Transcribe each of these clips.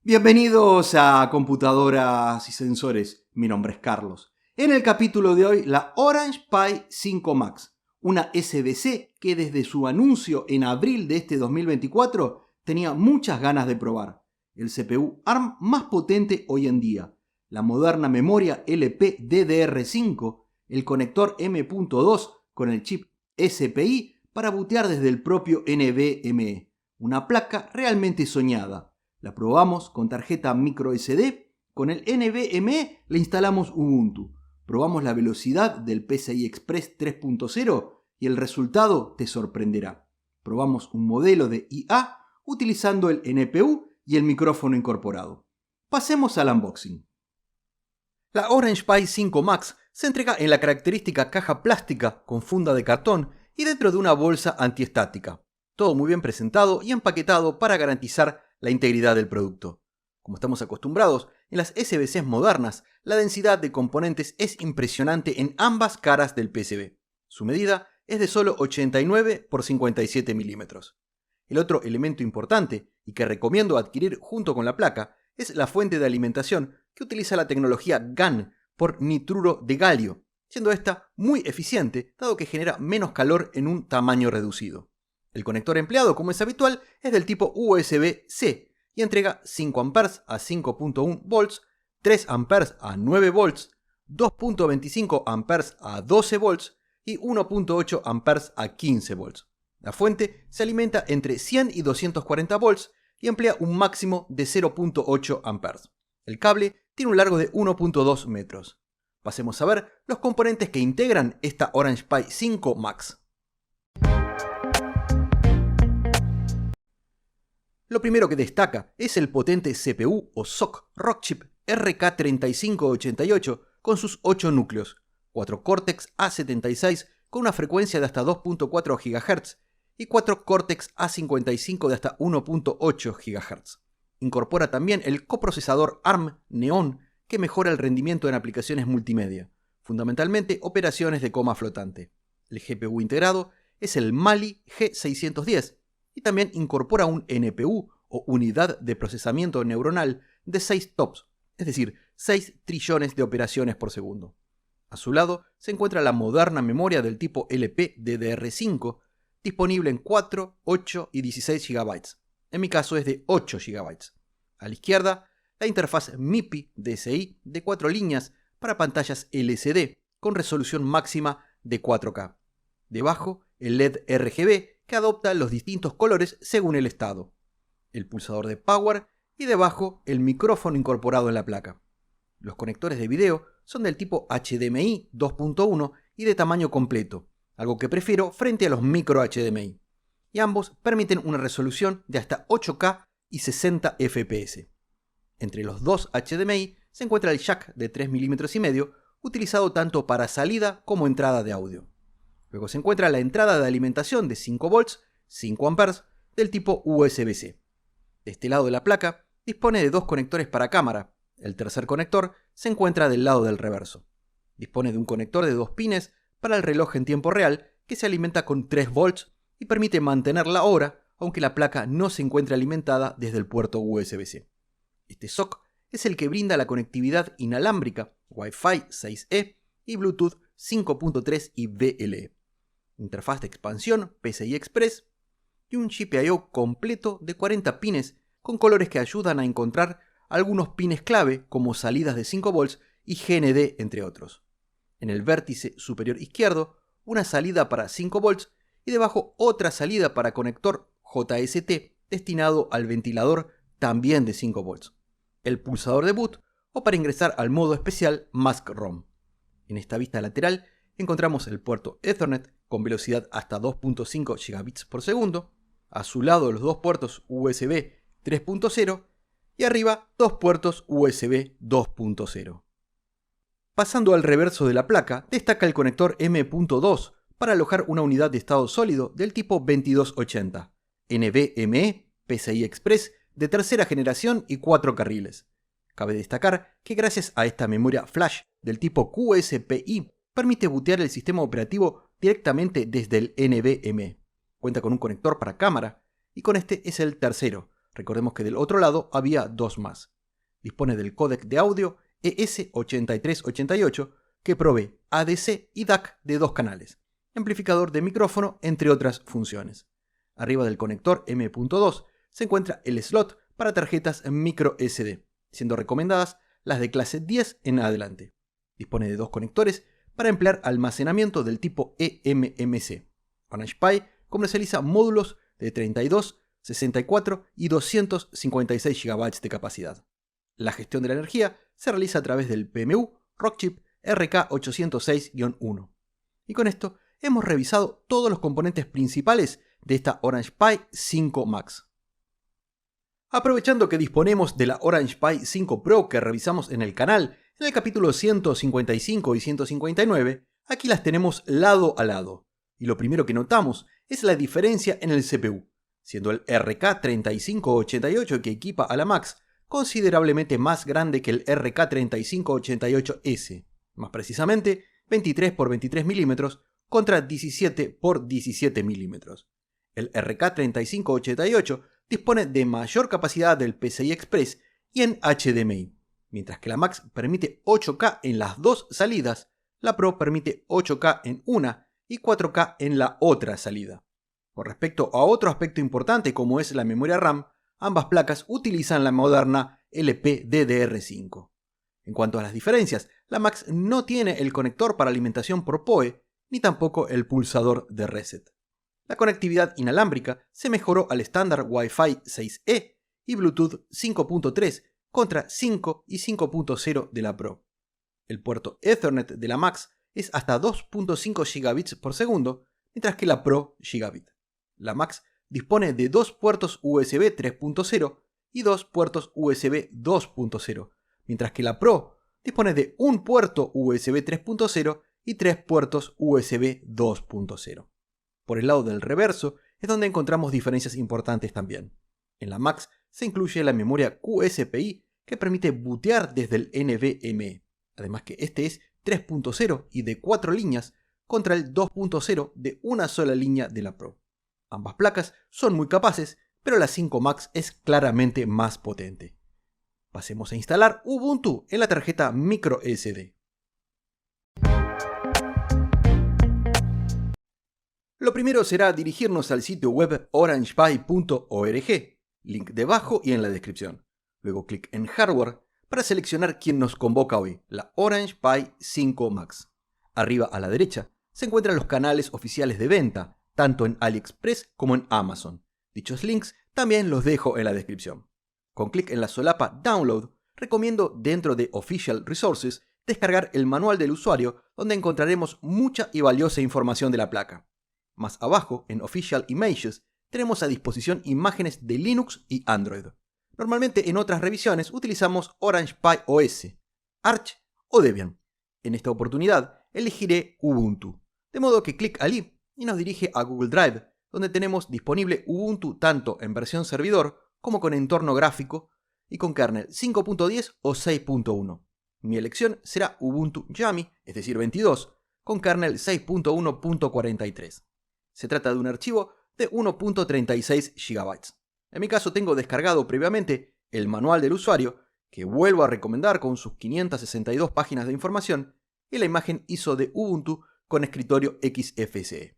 Bienvenidos a Computadoras y Sensores, mi nombre es Carlos. En el capítulo de hoy, la Orange Pi 5 Max, una SBC que desde su anuncio en abril de este 2024 tenía muchas ganas de probar. El CPU ARM más potente hoy en día, la moderna memoria LPDDR5, el conector M.2 con el chip SPI para bootear desde el propio NVMe, una placa realmente soñada. La probamos con tarjeta microSD, con el NVMe le instalamos Ubuntu. Probamos la velocidad del PCI Express 3.0 y el resultado te sorprenderá. Probamos un modelo de IA utilizando el NPU y el micrófono incorporado. Pasemos al unboxing. La Orange Pi 5 Max se entrega en la característica caja plástica con funda de cartón y dentro de una bolsa antiestática. Todo muy bien presentado y empaquetado para garantizar la integridad del producto. Como estamos acostumbrados, en las SBCs modernas, la densidad de componentes es impresionante en ambas caras del PCB. Su medida es de solo 89 por 57 milímetros. El otro elemento importante, y que recomiendo adquirir junto con la placa, es la fuente de alimentación que utiliza la tecnología GaN por nitruro de galio, siendo esta muy eficiente dado que genera menos calor en un tamaño reducido. El conector empleado, como es habitual, es del tipo USB-C y entrega 5 A a 5.1 volts, 3 A a 9 volts, 2.25 A a 12 volts y 1.8 A a 15 volts. La fuente se alimenta entre 100 y 240 volts y emplea un máximo de 0.8 A. El cable tiene un largo de 1.2 metros. Pasemos a ver los componentes que integran esta Orange Pi 5 Max. Lo primero que destaca es el potente CPU o SoC Rockchip RK3588 con sus 8 núcleos, 4 Cortex A76 con una frecuencia de hasta 2.4 GHz y 4 Cortex A55 de hasta 1.8 GHz. Incorpora también el coprocesador ARM Neon que mejora el rendimiento en aplicaciones multimedia, fundamentalmente operaciones de coma flotante. El GPU integrado es el Mali G610, y también incorpora un NPU o unidad de procesamiento neuronal de 6 TOPS, es decir, 6 trillones de operaciones por segundo. A su lado se encuentra la moderna memoria del tipo LPDDR5, disponible en 4, 8 y 16 GB. En mi caso es de 8 GB. A la izquierda, la interfaz MIPI DSI de 4 líneas para pantallas LCD con resolución máxima de 4K. Debajo, el LED RGB que adopta los distintos colores según el estado, el pulsador de power y debajo el micrófono incorporado en la placa. Los conectores de video son del tipo HDMI 2.1 y de tamaño completo, algo que prefiero frente a los micro HDMI, y ambos permiten una resolución de hasta 8K y 60 FPS. Entre los dos HDMI se encuentra el jack de 3,5 mm utilizado tanto para salida como entrada de audio. Luego se encuentra la entrada de alimentación de 5 volts, 5 A del tipo USB-C. De este lado de la placa dispone de 2 conectores para cámara. El tercer conector se encuentra del lado del reverso. Dispone de un conector de 2 pines para el reloj en tiempo real que se alimenta con 3 volts y permite mantener la hora aunque la placa no se encuentre alimentada desde el puerto USB-C. Este SoC es el que brinda la conectividad inalámbrica Wi-Fi 6E y Bluetooth 5.3 y BLE. Interfaz de expansión PCI Express y un chip I/O completo de 40 pines con colores que ayudan a encontrar algunos pines clave como salidas de 5 volts y GND entre otros. En el vértice superior izquierdo una salida para 5 volts y debajo otra salida para conector JST destinado al ventilador también de 5 volts, el pulsador de boot o para ingresar al modo especial Mask ROM. En esta vista lateral encontramos el puerto Ethernet con velocidad hasta 2.5 gigabits por segundo, a su lado los 2 puertos USB 3.0 y arriba 2 puertos USB 2.0. Pasando al reverso de la placa, destaca el conector M.2 para alojar una unidad de estado sólido del tipo 2280, NVMe, PCI Express de tercera generación y 4 carriles. Cabe destacar que gracias a esta memoria flash del tipo QSPI permite bootear el sistema operativo directamente desde el NVMe. Cuenta con un conector para cámara y con este es el tercero, Recordemos que del otro lado había dos más. Dispone del códec de audio ES8388 que provee ADC y DAC de 2 canales, amplificador de micrófono, entre otras funciones. Arriba del conector M.2 se encuentra el slot para tarjetas microSD, siendo recomendadas las de clase 10 en adelante. Dispone de 2 conectores para emplear almacenamiento del tipo eMMC. Orange Pi comercializa módulos de 32, 64 y 256 GB de capacidad. La gestión de la energía se realiza a través del PMU Rockchip RK806-1. Y con esto hemos revisado todos los componentes principales de esta Orange Pi 5 Max. Aprovechando que disponemos de la Orange Pi 5 Pro que revisamos en el canal, en el capítulo 155 y 159, aquí las tenemos lado a lado. Y lo primero que notamos es la diferencia en el CPU, siendo el RK3588 que equipa a la Max considerablemente más grande que el RK3588S, más precisamente 23 x 23 mm contra 17 x 17 mm. El RK3588 dispone de mayor capacidad del PCI Express y en HDMI, mientras que la Max permite 8K en las dos salidas, la Pro permite 8K en una y 4K en la otra salida. Con respecto a otro aspecto importante como es la memoria RAM, ambas placas utilizan la moderna LPDDR5. En cuanto a las diferencias, la Max no tiene el conector para alimentación por PoE, ni tampoco el pulsador de reset. La conectividad inalámbrica se mejoró al estándar Wi-Fi 6E y Bluetooth 5.3 contra 5 y 5.0 de la Pro. El puerto Ethernet de la Max es hasta 2.5 gigabits por segundo, mientras que la Pro gigabit. La Max dispone de 2 puertos USB 3.0 y 2 puertos USB 2.0, mientras que la Pro dispone de un puerto USB 3.0 y 3 puertos USB 2.0. Por el lado del reverso es donde encontramos diferencias importantes también. En la Max se incluye la memoria QSPI que permite bootear desde el NVMe, además que este es 3.0 y de 4 líneas contra el 2.0 de una sola línea de la Pro. Ambas placas son muy capaces, pero la 5 Max es claramente más potente. Pasemos a instalar Ubuntu en la tarjeta microSD. Lo primero será dirigirnos al sitio web orangepi.org, link debajo y en la descripción. Luego clic en Hardware para seleccionar quién nos convoca hoy, la Orange Pi 5 Max. Arriba a la derecha se encuentran los canales oficiales de venta, tanto en AliExpress como en Amazon. Dichos links también los dejo en la descripción. Con clic en la solapa Download, recomiendo dentro de Official Resources descargar el manual del usuario, donde encontraremos mucha y valiosa información de la placa. Más abajo, en Official Images, tenemos a disposición imágenes de Linux y Android. Normalmente en otras revisiones utilizamos Orange Pi OS, Arch o Debian. En esta oportunidad elegiré Ubuntu, de modo que clic allí y nos dirige a Google Drive, donde tenemos disponible Ubuntu tanto en versión servidor como con entorno gráfico y con kernel 5.10 o 6.1. Mi elección será Ubuntu Yummy, es decir 22, con kernel 6.1.43. Se trata de un archivo de 1.36 GB. En mi caso tengo descargado previamente el manual del usuario, que vuelvo a recomendar con sus 562 páginas de información, y la imagen ISO de Ubuntu con escritorio XFCE.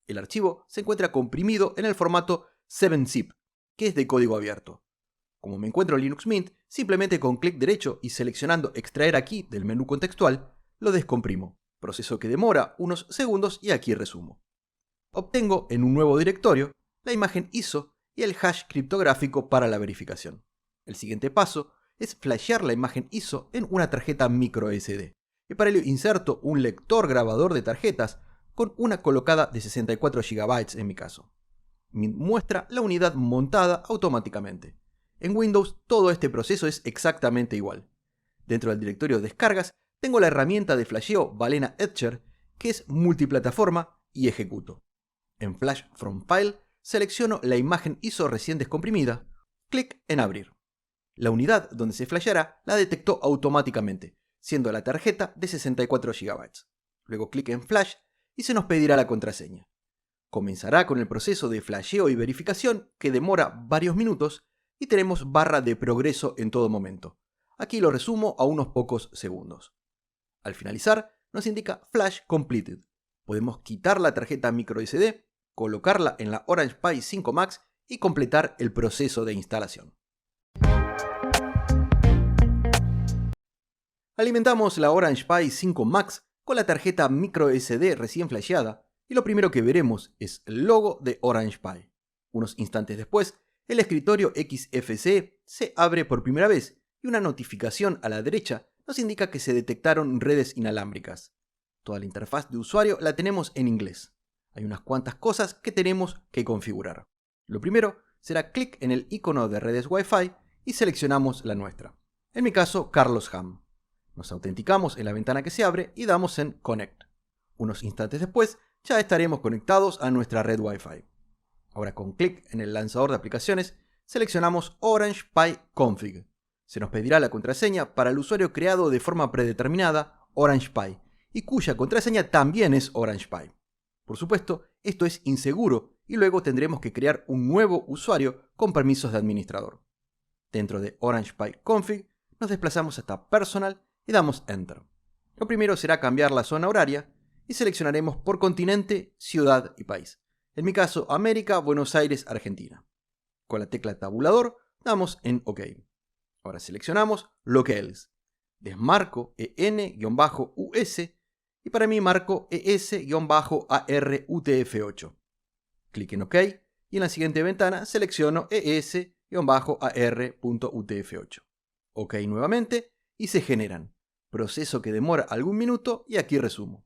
El archivo se encuentra comprimido en el formato 7-zip, que es de código abierto. Como me encuentro en Linux Mint, simplemente con clic derecho y seleccionando extraer aquí del menú contextual, lo descomprimo, proceso que demora unos segundos y aquí resumo. Obtengo en un nuevo directorio la imagen ISO y el hash criptográfico para la verificación. El siguiente paso es flashear la imagen ISO en una tarjeta microSD, y para ello inserto un lector grabador de tarjetas con una colocada de 64 GB en mi caso. Mint muestra la unidad montada automáticamente. En Windows todo este proceso es exactamente igual. Dentro del directorio descargas tengo la herramienta de flasheo Balena Etcher, que es multiplataforma, y ejecuto. En Flash from File selecciono la imagen ISO recién descomprimida, clic en abrir. La unidad donde se flasheará la detectó automáticamente, siendo la tarjeta de 64 GB. Luego clic en Flash y se nos pedirá la contraseña. Comenzará con el proceso de flasheo y verificación que demora varios minutos y tenemos barra de progreso en todo momento. Aquí lo resumo a unos pocos segundos. Al finalizar, nos indica Flash Completed. Podemos quitar la tarjeta microSD, colocarla en la Orange Pi 5 Max y completar el proceso de instalación. Alimentamos la Orange Pi 5 Max con la tarjeta microSD recién flasheada y lo primero que veremos es el logo de Orange Pi. Unos instantes después, el escritorio XFCE se abre por primera vez y una notificación a la derecha nos indica que se detectaron redes inalámbricas. Toda la interfaz de usuario la tenemos en inglés. Hay unas cuantas cosas que tenemos que configurar. Lo primero será clic en el icono de redes Wi-Fi y seleccionamos la nuestra. En mi caso, Carlos Ham. Nos autenticamos en la ventana que se abre y damos en Connect. Unos instantes después ya estaremos conectados a nuestra red Wi-Fi. Ahora con clic en el lanzador de aplicaciones seleccionamos Orange Pi Config. Se nos pedirá la contraseña para el usuario creado de forma predeterminada Orange Pi y cuya contraseña también es Orange Pi. Por supuesto, esto es inseguro y luego tendremos que crear un nuevo usuario con permisos de administrador. Dentro de Orange Pi Config nos desplazamos hasta Personal y damos Enter. Lo primero será cambiar la zona horaria y seleccionaremos por continente, ciudad y país. En mi caso, América, Buenos Aires, Argentina. Con la tecla tabulador damos en OK. Ahora seleccionamos Locales. Desmarco EN-US y para mí marco ES-ARUTF8. Clic en OK y en la siguiente ventana selecciono ES-AR.UTF8. OK nuevamente y se generan. Proceso que demora algún minuto y aquí resumo.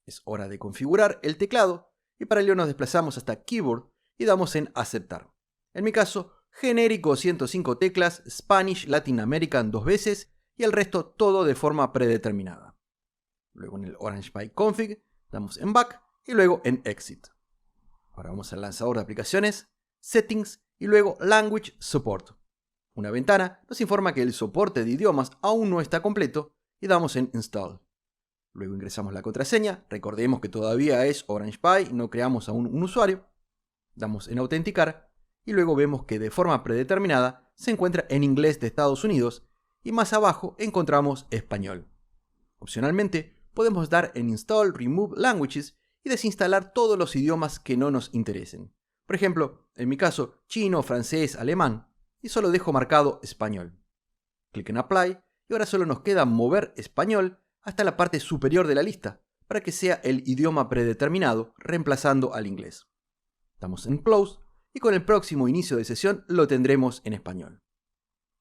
Es hora de configurar el teclado y para ello nos desplazamos hasta Keyboard y damos en Aceptar. En mi caso, genérico 105 teclas, Spanish Latin American 2 veces y el resto todo de forma predeterminada. Luego en el Orange Pi Config damos en Back y luego en Exit. Ahora vamos al lanzador de aplicaciones, Settings y luego Language Support. Una ventana nos informa que el soporte de idiomas aún no está completo y damos en Install. Luego ingresamos la contraseña, recordemos que todavía es Orange Pi, no creamos aún un usuario. Damos en Autenticar y luego vemos que de forma predeterminada se encuentra en inglés de Estados Unidos y más abajo encontramos español. Opcionalmente podemos dar en Install Remove Languages y desinstalar todos los idiomas que no nos interesen. Por ejemplo, en mi caso, chino, francés, alemán, y solo dejo marcado español. Clic en Apply y ahora solo nos queda mover español hasta la parte superior de la lista para que sea el idioma predeterminado, reemplazando al inglés. Damos en Close y con el próximo inicio de sesión lo tendremos en español.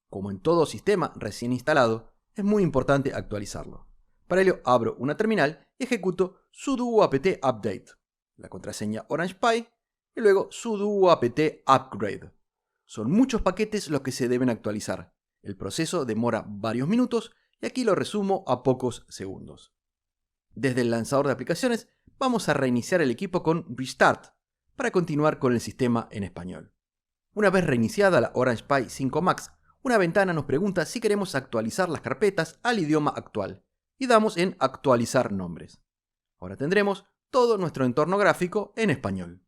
Como en todo sistema recién instalado, es muy importante actualizarlo. Para ello abro una terminal y ejecuto sudo apt update, la contraseña Orange Pi y luego sudo apt upgrade. Son muchos paquetes los que se deben actualizar. El proceso demora varios minutos y aquí lo resumo a pocos segundos. Desde el lanzador de aplicaciones vamos a reiniciar el equipo con Restart para continuar con el sistema en español. Una vez reiniciada la Orange Pi 5 Max, una ventana nos pregunta si queremos actualizar las carpetas al idioma actual y damos en Actualizar nombres. Ahora tendremos todo nuestro entorno gráfico en español.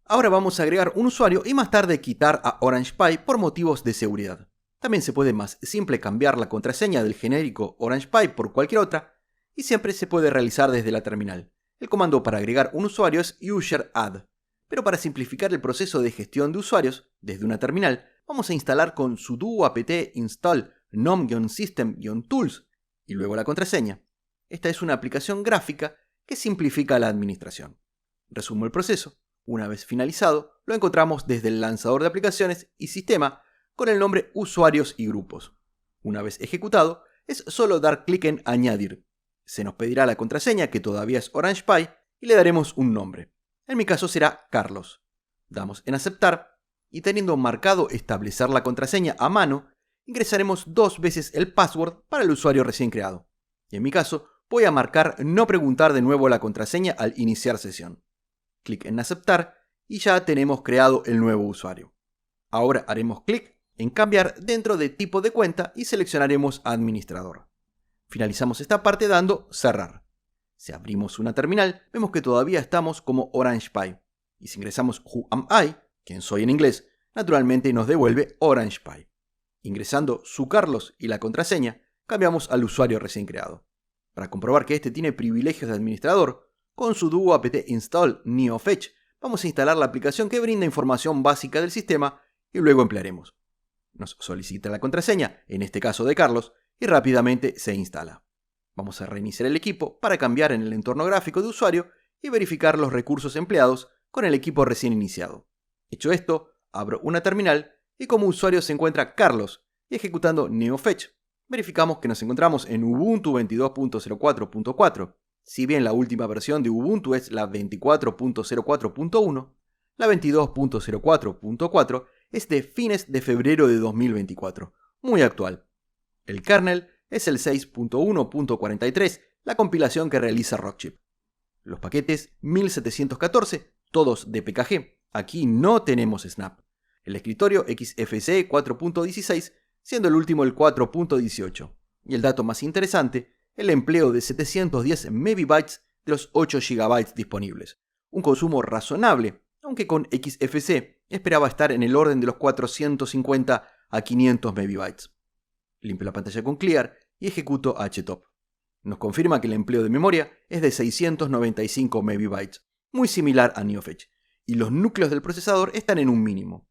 Ahora vamos a agregar un usuario y más tarde quitar a Orange Pi por motivos de seguridad. También se puede más simple cambiar la contraseña del genérico Orange Pi por cualquier otra y siempre se puede realizar desde la terminal. El comando para agregar un usuario es user-add, pero para simplificar el proceso de gestión de usuarios desde una terminal vamos a instalar con sudo apt install nom-system-tools y luego la contraseña. Esta es una aplicación gráfica que simplifica la administración. Resumo el proceso. Una vez finalizado, lo encontramos desde el lanzador de aplicaciones y sistema con el nombre usuarios y grupos. Una vez ejecutado, es solo dar clic en añadir. Se nos pedirá la contraseña que todavía es Orange Pi y le daremos un nombre. En mi caso será Carlos. Damos en aceptar y teniendo marcado establecer la contraseña a mano, ingresaremos 2 veces el password para el usuario recién creado. Y en mi caso, voy a marcar no preguntar de nuevo la contraseña al iniciar sesión. Clic en aceptar y ya tenemos creado el nuevo usuario. Ahora haremos clic en cambiar dentro de tipo de cuenta y seleccionaremos administrador. Finalizamos esta parte dando cerrar. Si abrimos una terminal, vemos que todavía estamos como Orange Pi. Y si ingresamos Who am I, quién soy en inglés, Naturalmente nos devuelve Orange Pi. Ingresando su Carlos y la contraseña, cambiamos al usuario recién creado. Para comprobar que este tiene privilegios de administrador, con su duo apt install NeoFetch vamos a instalar la aplicación que brinda información básica del sistema y luego emplearemos. Nos solicita la contraseña, en este caso de Carlos, y rápidamente se instala. Vamos a reiniciar el equipo para cambiar en el entorno gráfico de usuario y verificar los recursos empleados con el equipo recién iniciado. Hecho esto, abro una terminal y como usuario se encuentra Carlos y ejecutando NeoFetch. Verificamos que nos encontramos en Ubuntu 22.04.4. Si bien la última versión de Ubuntu es la 24.04.1, la 22.04.4 es de fines de febrero de 2024, muy actual. El kernel es el 6.1.43, la compilación que realiza Rockchip. Los paquetes 1714, todos de PKG, aquí no tenemos Snap. El escritorio XFCE 4.16, siendo el último el 4.18. Y el dato más interesante, el empleo de 710 MB de los 8 GB disponibles. Un consumo razonable, aunque con XFCE esperaba estar en el orden de los 450 a 500 MB. Limpio la pantalla con Clear y ejecuto htop. Nos confirma que el empleo de memoria es de 695 MB, muy similar a NeoFetch, y los núcleos del procesador están en un mínimo.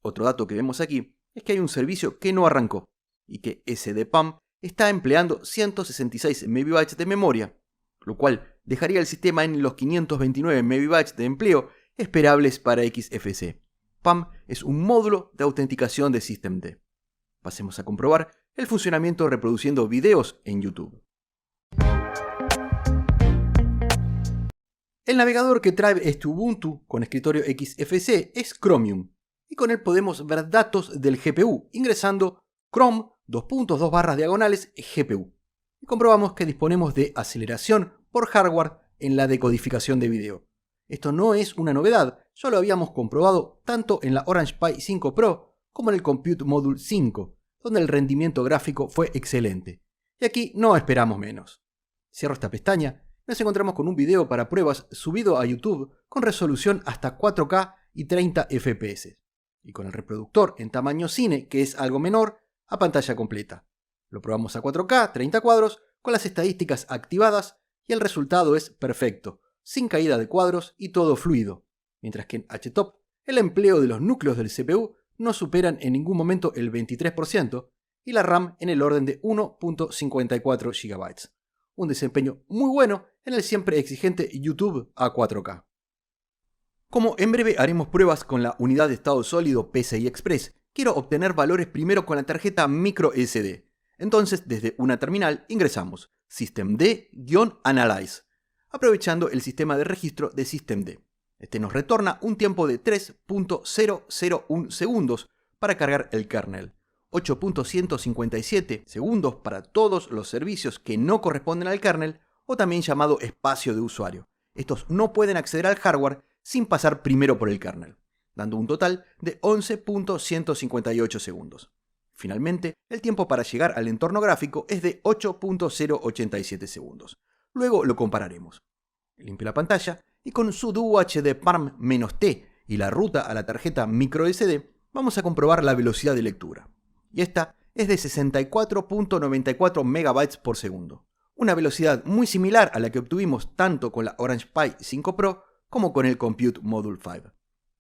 Otro dato que vemos aquí es que hay un servicio que no arrancó y que SDPAM está empleando 166 MB de memoria, lo cual dejaría el sistema en los 529 MB de empleo esperables para XFCE. PAM es un módulo de autenticación de systemd. Pasemos a comprobar el funcionamiento reproduciendo videos en YouTube. El navegador que trae este Ubuntu con escritorio XFCE es Chromium, y con él podemos ver datos del GPU ingresando Chrome /GPU. Y comprobamos que disponemos de aceleración por hardware en la decodificación de video. Esto no es una novedad, ya lo habíamos comprobado tanto en la Orange Pi 5 Pro como en el Compute Module 5, donde el rendimiento gráfico fue excelente. Y aquí no esperamos menos. Cierro esta pestaña, nos encontramos con un video para pruebas subido a YouTube con resolución hasta 4K y 30 FPS. Y con el reproductor en tamaño cine, que es algo menor, a pantalla completa. Lo probamos a 4K, 30 cuadros, con las estadísticas activadas y el resultado es perfecto, sin caída de cuadros y todo fluido. Mientras que en htop, el empleo de los núcleos del CPU no superan en ningún momento el 23% y la RAM en el orden de 1.54 GB. Un desempeño muy bueno en el siempre exigente YouTube a 4K. Como en breve haremos pruebas con la unidad de estado sólido PCI Express, quiero obtener valores primero con la tarjeta microSD. Entonces, desde una terminal ingresamos systemd-analyze, aprovechando el sistema de registro de systemd. Este nos retorna un tiempo de 3.001 segundos para cargar el kernel, 8.157 segundos para todos los servicios que no corresponden al kernel o también llamado espacio de usuario. Estos no pueden acceder al hardware sin pasar primero por el kernel, dando un total de 11.158 segundos. Finalmente, el tiempo para llegar al entorno gráfico es de 8.087 segundos. Luego lo compararemos. Limpio la pantalla y con sudo hdparm-t y la ruta a la tarjeta microSD vamos a comprobar la velocidad de lectura. Y esta es de 64.94 MB por segundo. Una velocidad muy similar a la que obtuvimos tanto con la Orange Pi 5 Pro como con el Compute Module 5.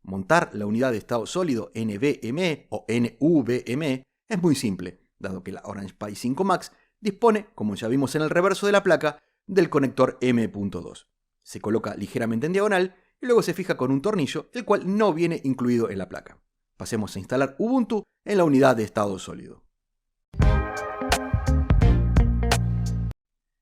Montar la unidad de estado sólido NVMe o NVMe es muy simple, dado que la Orange Pi 5 Max dispone, como ya vimos en el reverso de la placa, del conector M.2. Se coloca ligeramente en diagonal y luego se fija con un tornillo, el cual no viene incluido en la placa. Pasemos a instalar Ubuntu en la unidad de estado sólido.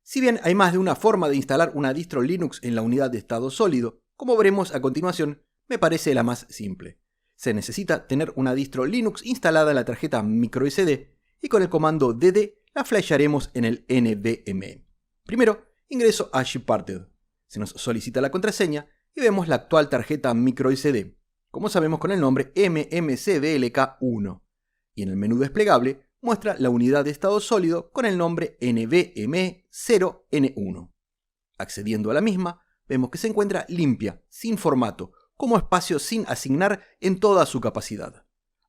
Si bien hay más de una forma de instalar una distro Linux en la unidad de estado sólido, como veremos a continuación, me parece la más simple. Se necesita tener una distro Linux instalada en la tarjeta microSD y con el comando dd la flasharemos en el NVMe. Primero, ingreso a Shipparted. Se nos solicita la contraseña y vemos la actual tarjeta microSD, como sabemos con el nombre MMCBLK1. Y en el menú desplegable muestra la unidad de estado sólido con el nombre NVMe0N1. Accediendo a la misma, vemos que se encuentra limpia, sin formato, como espacio sin asignar en toda su capacidad.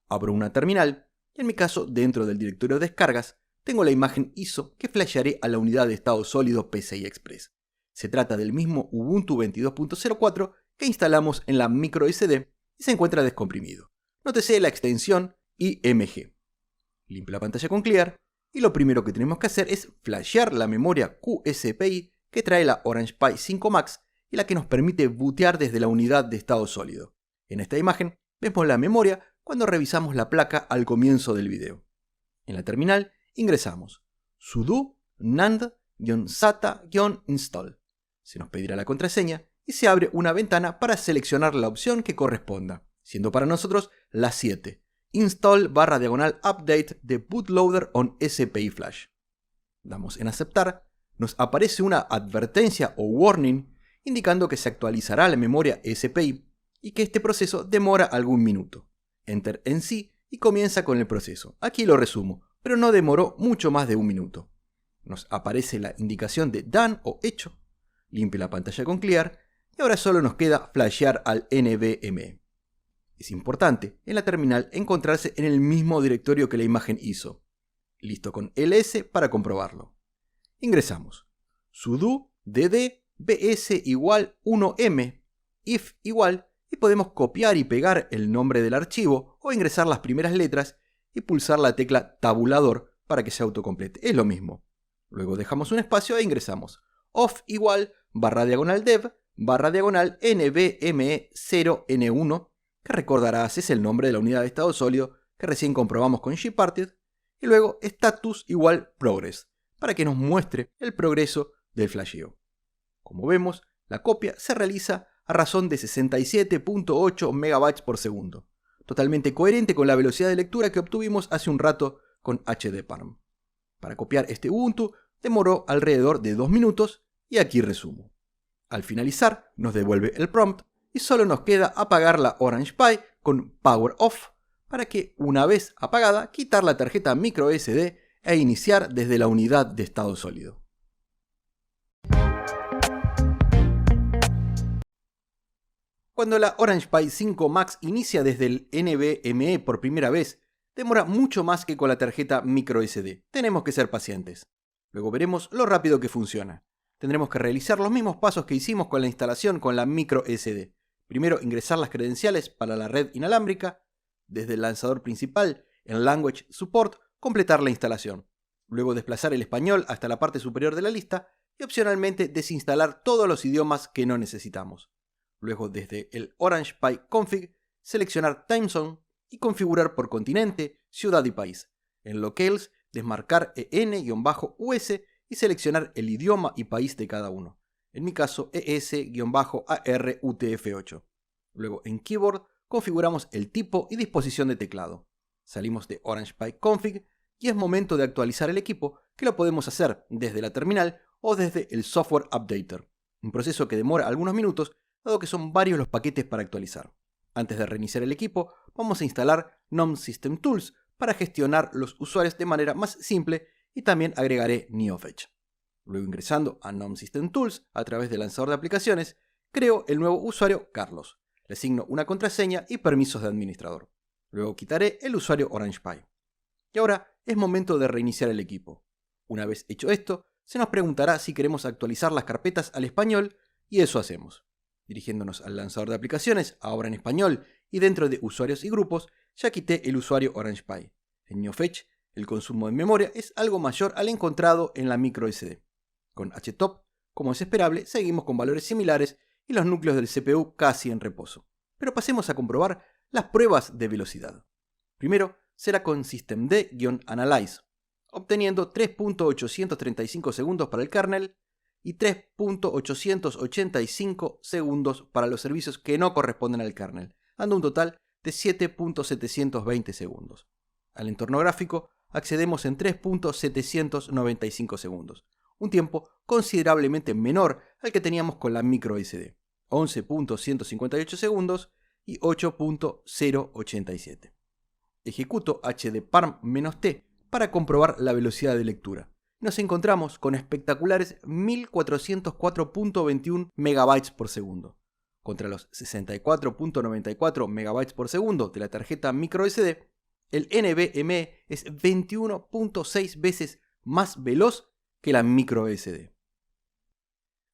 Abro una terminal y en mi caso, dentro del directorio de descargas, tengo la imagen ISO que flashearé a la unidad de estado sólido PCI Express. Se trata del mismo Ubuntu 22.04 que instalamos en la micro SD y se encuentra descomprimido. Nótese la extensión IMG. Limpio la pantalla con Clear y lo primero que tenemos que hacer es flashear la memoria QSPI que trae la Orange Pi 5 Max y la que nos permite bootear desde la unidad de estado sólido. En esta imagen vemos la memoria cuando revisamos la placa al comienzo del video. En la terminal ingresamos sudo nand-sata-install. Se nos pedirá la contraseña y se abre una ventana para seleccionar la opción que corresponda, siendo para nosotros la 7, install/update de bootloader on SPI flash. Damos en aceptar, nos aparece una advertencia o warning indicando que se actualizará la memoria SPI y que este proceso demora algún minuto. Enter en sí y comienza con el proceso. Aquí lo resumo, pero no demoró mucho más de un minuto. Nos aparece la indicación de done o hecho. Limpio la pantalla con Clear y ahora solo nos queda flashear al NVMe. Es importante en la terminal encontrarse en el mismo directorio que la imagen ISO. Listo con ls para comprobarlo. Ingresamos sudo dd bs igual 1m if igual y podemos copiar y pegar el nombre del archivo o ingresar las primeras letras y pulsar la tecla tabulador para que se autocomplete. Es lo mismo. Luego dejamos un espacio e ingresamos off igual /dev /nvme 0n1 que recordarás es el nombre de la unidad de estado sólido que recién comprobamos con Gparted y luego status igual progress para que nos muestre el progreso del flasheo. Como vemos, la copia se realiza a razón de 67.8 MB por segundo, totalmente coherente con la velocidad de lectura que obtuvimos hace un rato con HDParm. Para copiar este Ubuntu demoró alrededor de 2 minutos y aquí resumo. Al finalizar nos devuelve el prompt y solo nos queda apagar la Orange Pi con Power Off para que, una vez apagada, quitar la tarjeta microSD e iniciar desde la unidad de estado sólido. Cuando la Orange Pi 5 Max inicia desde el NVMe por primera vez, demora mucho más que con la tarjeta microSD. Tenemos que ser pacientes. Luego veremos lo rápido que funciona. Tendremos que realizar los mismos pasos que hicimos con la instalación con la microSD. Primero ingresar las credenciales para la red inalámbrica. Desde el lanzador principal, en Language Support, completar la instalación. Luego desplazar el español hasta la parte superior de la lista y opcionalmente desinstalar todos los idiomas que no necesitamos. Luego desde el Orange Pi Config, seleccionar Time Zone y configurar por continente, ciudad y país. En Locales, desmarcar EN-US y seleccionar el idioma y país de cada uno. En mi caso, ES-ARUTF8. Luego en Keyboard, configuramos el tipo y disposición de teclado. Salimos de Orange Pi Config y es momento de actualizar el equipo, que lo podemos hacer desde la terminal o desde el Software Updater. Un proceso que demora algunos minutos, dado que son varios los paquetes para actualizar. Antes de reiniciar el equipo, vamos a instalar GNOME System Tools para gestionar los usuarios de manera más simple y también agregaré NeoFetch. Luego ingresando a GNOME System Tools a través del lanzador de aplicaciones, creo el nuevo usuario Carlos. Le asigno una contraseña y permisos de administrador. Luego quitaré el usuario Orange Pi. Y ahora es momento de reiniciar el equipo. Una vez hecho esto, se nos preguntará si queremos actualizar las carpetas al español y eso hacemos. Dirigiéndonos al lanzador de aplicaciones, ahora en español, y dentro de usuarios y grupos, ya quité el usuario Orange Pi. En NeoFetch, el consumo de memoria es algo mayor al encontrado en la microSD. Con htop, como es esperable, seguimos con valores similares y los núcleos del CPU casi en reposo. Pero pasemos a comprobar las pruebas de velocidad. Primero será con systemd-analyze, obteniendo 3.835 segundos para el kernel y 3.885 segundos para los servicios que no corresponden al kernel, dando un total de 7.720 segundos. Al entorno gráfico accedemos en 3.795 segundos, un tiempo considerablemente menor al que teníamos con la microSD, 11.158 segundos y 8.087. Ejecuto HDParm-T para comprobar la velocidad de lectura. Nos encontramos con espectaculares 1404.21 MB por segundo, contra los 64.94 MB por segundo de la tarjeta microSD El NVMe es 21.6 veces más veloz que la microSD.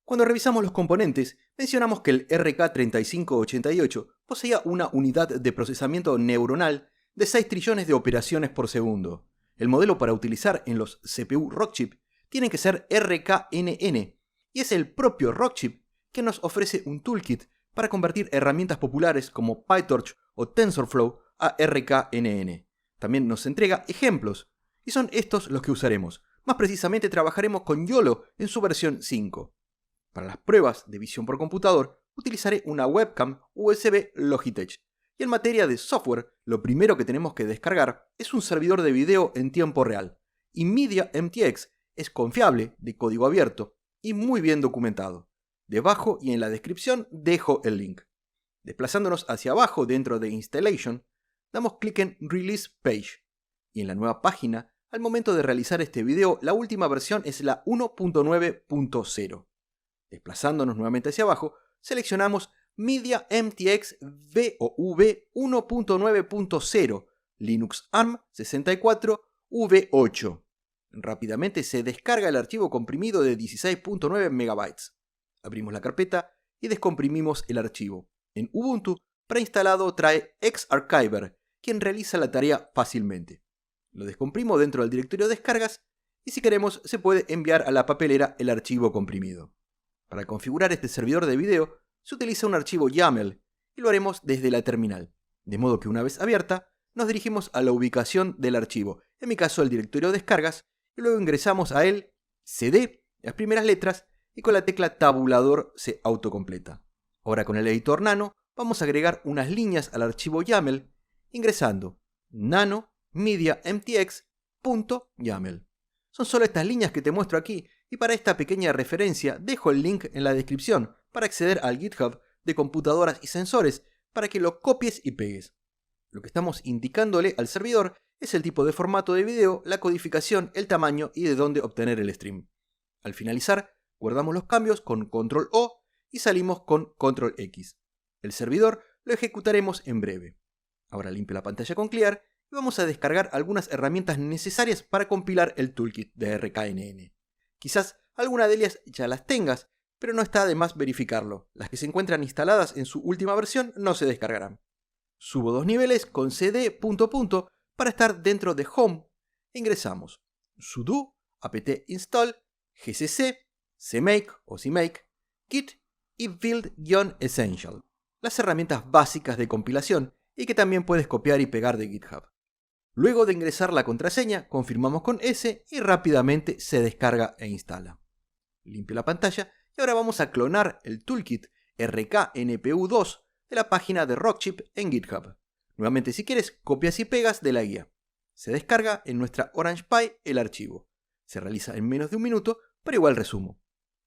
Cuando revisamos los componentes, mencionamos que el RK3588 poseía una unidad de procesamiento neuronal de 6 trillones de operaciones por segundo. El modelo para utilizar en los CPU Rockchip tiene que ser RKNN, y es el propio Rockchip que nos ofrece un toolkit para convertir herramientas populares como PyTorch o TensorFlow a RKNN. También nos entrega ejemplos, y son estos los que usaremos. Más precisamente trabajaremos con YOLO en su versión 5. Para las pruebas de visión por computador, utilizaré una webcam USB Logitech. Y en materia de software, lo primero que tenemos que descargar es un servidor de video en tiempo real. Y Media MTX es confiable, de código abierto y muy bien documentado. Debajo y en la descripción dejo el link. Desplazándonos hacia abajo dentro de Installation, damos clic en Release Page. Y en la nueva página, al momento de realizar este video, la última versión es la 1.9.0. Desplazándonos nuevamente hacia abajo, seleccionamos Media MTX VOV 1.9.0 Linux ARM 64 V8. Rápidamente se descarga el archivo comprimido de 16.9 MB. Abrimos la carpeta y descomprimimos el archivo. En Ubuntu, preinstalado trae Xarchiver, quien realiza la tarea fácilmente. Lo descomprimo dentro del directorio de descargas y si queremos se puede enviar a la papelera el archivo comprimido. Para configurar este servidor de video se utiliza un archivo YAML y lo haremos desde la terminal, de modo que una vez abierta nos dirigimos a la ubicación del archivo, en mi caso el directorio de descargas, y luego ingresamos a él CD, las primeras letras, y con la tecla tabulador se autocompleta. Ahora con el editor Nano vamos a agregar unas líneas al archivo YAML ingresando nano media mtx.yaml. Son solo estas líneas que te muestro aquí y para esta pequeña referencia dejo el link en la descripción para acceder al GitHub de computadoras y sensores para que lo copies y pegues. Lo que estamos indicándole al servidor es el tipo de formato de video, la codificación, el tamaño y de dónde obtener el stream. Al finalizar, guardamos los cambios con Control O y salimos con Control X. El servidor lo ejecutaremos en breve. Ahora limpio la pantalla con Clear y vamos a descargar algunas herramientas necesarias para compilar el toolkit de RKNN. Quizás alguna de ellas ya las tengas, pero no está de más verificarlo. Las que se encuentran instaladas en su última versión no se descargarán. Subo 2 niveles con cd ... para estar dentro de Home. Ingresamos sudo apt install gcc cmake o cmake git y build-essential, las herramientas básicas de compilación y que también puedes copiar y pegar de GitHub. Luego de ingresar la contraseña, confirmamos con S y rápidamente se descarga e instala. Limpio la pantalla y ahora vamos a clonar el toolkit RKNPU2 de la página de Rockchip en GitHub. Nuevamente, si quieres, copias y pegas de la guía. Se descarga en nuestra Orange Pi el archivo. Se realiza en menos de un minuto, pero igual resumo.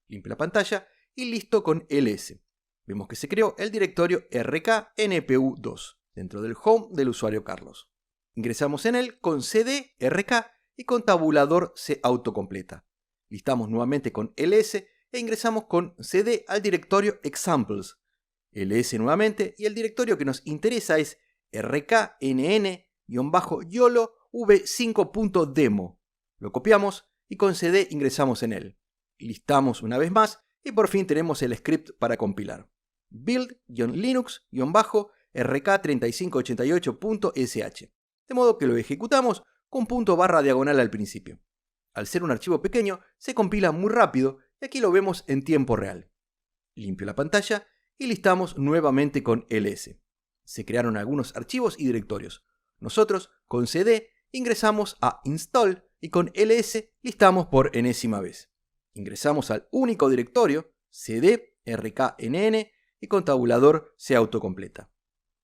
Limpio la pantalla y listo con ls. Vemos que se creó el directorio RKNPU2 dentro del home del usuario Carlos. Ingresamos en él con cd rk y con tabulador se autocompleta. Listamos nuevamente con ls e ingresamos con cd al directorio examples. ls nuevamente y el directorio que nos interesa es rknn-yolo v5.demo. Lo copiamos y con cd ingresamos en él. Listamos una vez más y por fin tenemos el script para compilar. build-linux-rk3588.sh. De modo que lo ejecutamos con /diagonal al principio. Al ser un archivo pequeño, se compila muy rápido y aquí lo vemos en tiempo real. Limpio la pantalla y listamos nuevamente con ls. Se crearon algunos archivos y directorios. Nosotros, con cd, ingresamos a install y con ls listamos por enésima vez. Ingresamos al único directorio, cd rknn, y con tabulador se autocompleta.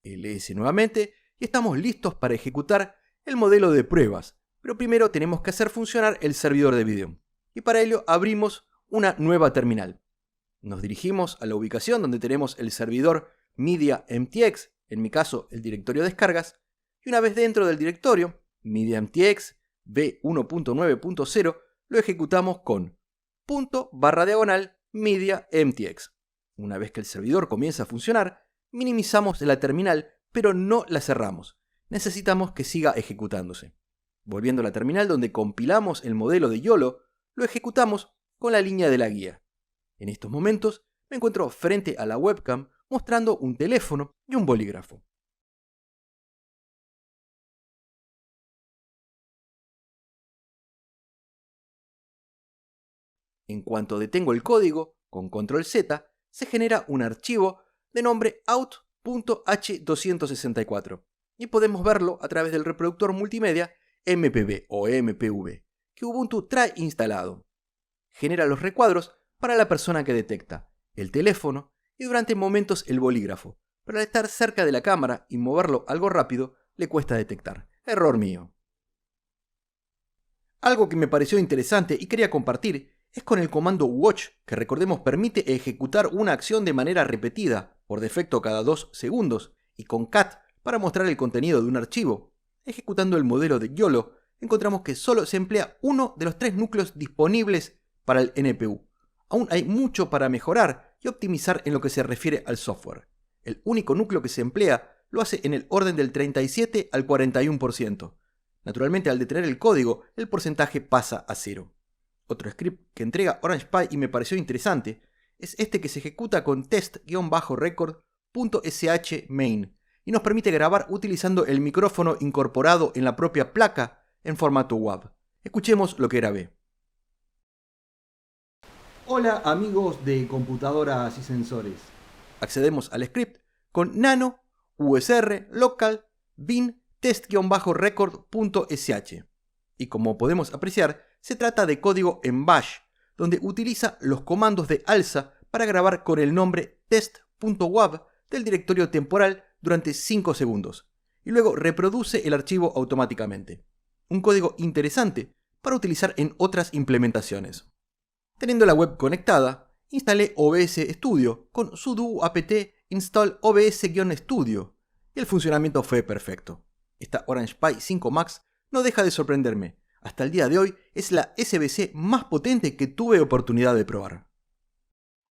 ls nuevamente y estamos listos para ejecutar el modelo de pruebas, pero primero tenemos que hacer funcionar el servidor de video. Y para ello abrimos una nueva terminal. Nos dirigimos a la ubicación donde tenemos el servidor Media MTX, en mi caso el directorio de descargas, y una vez dentro del directorio, Media MTX v1.9.0, lo ejecutamos con /diagonal Media MTX. Una vez que el servidor comienza a funcionar, minimizamos la terminal, pero no la cerramos. necesitamos que siga ejecutándose. Volviendo a la terminal donde compilamos el modelo de YOLO, lo ejecutamos con la línea de la guía. En estos momentos me encuentro frente a la webcam mostrando un teléfono y un bolígrafo. En cuanto detengo el código, con control Z, se genera un archivo de nombre out.h264 y podemos verlo a través del reproductor multimedia MPV o MPV que Ubuntu trae instalado. Genera los recuadros para la persona que detecta, el teléfono y durante momentos el bolígrafo, pero al estar cerca de la cámara y moverlo algo rápido le cuesta detectar. Error mío. Algo que me pareció interesante y quería compartir es con el comando watch, que recordemos permite ejecutar una acción de manera repetida, por defecto cada 2 segundos, y con cat para mostrar el contenido de un archivo. Ejecutando el modelo de YOLO, encontramos que solo se emplea uno de los 3 núcleos disponibles para el NPU. Aún hay mucho para mejorar y optimizar en lo que se refiere al software. El único núcleo que se emplea lo hace en el orden del 37 al 41%. Naturalmente, al detener el código, el porcentaje pasa a 0. Otro script que entrega Orange Pi y me pareció interesante es este que se ejecuta con test-record.sh main y nos permite grabar utilizando el micrófono incorporado en la propia placa en formato WAV. Escuchemos lo que grabé. Hola amigos de computadoras y sensores. Accedemos al script con nano usr local bin test-record.sh y como podemos apreciar se trata de código en bash donde utiliza los comandos de alza para grabar con el nombre test.wav del directorio temporal durante 5 segundos y luego reproduce el archivo automáticamente. Un código interesante para utilizar en otras implementaciones. Teniendo la web conectada, instalé OBS Studio con sudo apt install obs-studio y el funcionamiento fue perfecto. Esta Orange Pi 5 Max no deja de sorprenderme. Hasta el día de hoy es la SBC más potente que tuve oportunidad de probar.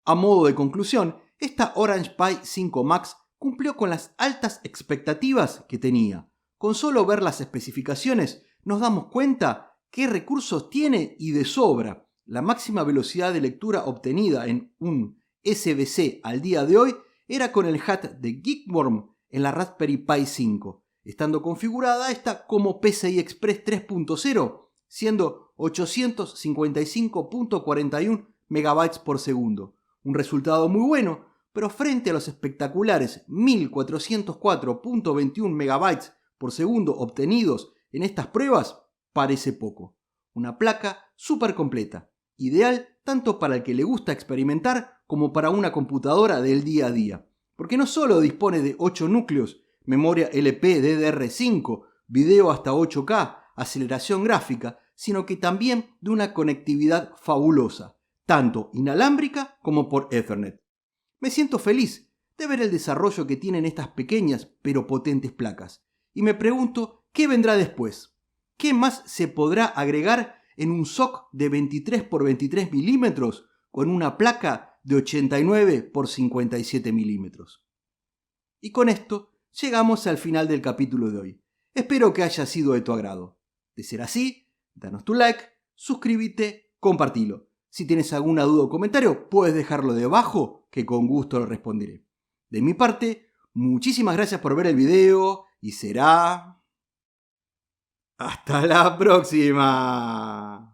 A modo de conclusión, esta Orange Pi 5 Max cumplió con las altas expectativas que tenía. Con solo ver las especificaciones nos damos cuenta qué recursos tiene y de sobra. La máxima velocidad de lectura obtenida en un SBC al día de hoy era con el hat de Geekworm en la Raspberry Pi 5, estando configurada esta como PCI Express 3.0, siendo 855.41 MB por segundo. Un resultado muy bueno, pero frente a los espectaculares 1404.21 MB por segundo obtenidos en estas pruebas, parece poco. Una placa súper completa, ideal tanto para el que le gusta experimentar como para una computadora del día a día, porque no solo dispone de 8 núcleos, memoria LP DDR5, video hasta 8K, aceleración gráfica, sino que también de una conectividad fabulosa, tanto inalámbrica como por Ethernet. Me siento feliz de ver el desarrollo que tienen estas pequeñas pero potentes placas, y me pregunto qué vendrá después. ¿Qué más se podrá agregar en un SoC de 23 x 23 milímetros con una placa de 89 x 57 milímetros? Y con esto llegamos al final del capítulo de hoy. Espero que haya sido de tu agrado. De ser así, danos tu like, suscríbete, compartilo. Si tienes alguna duda o comentario, puedes dejarlo debajo, que con gusto lo responderé. De mi parte, muchísimas gracias por ver el video y será... ¡hasta la próxima!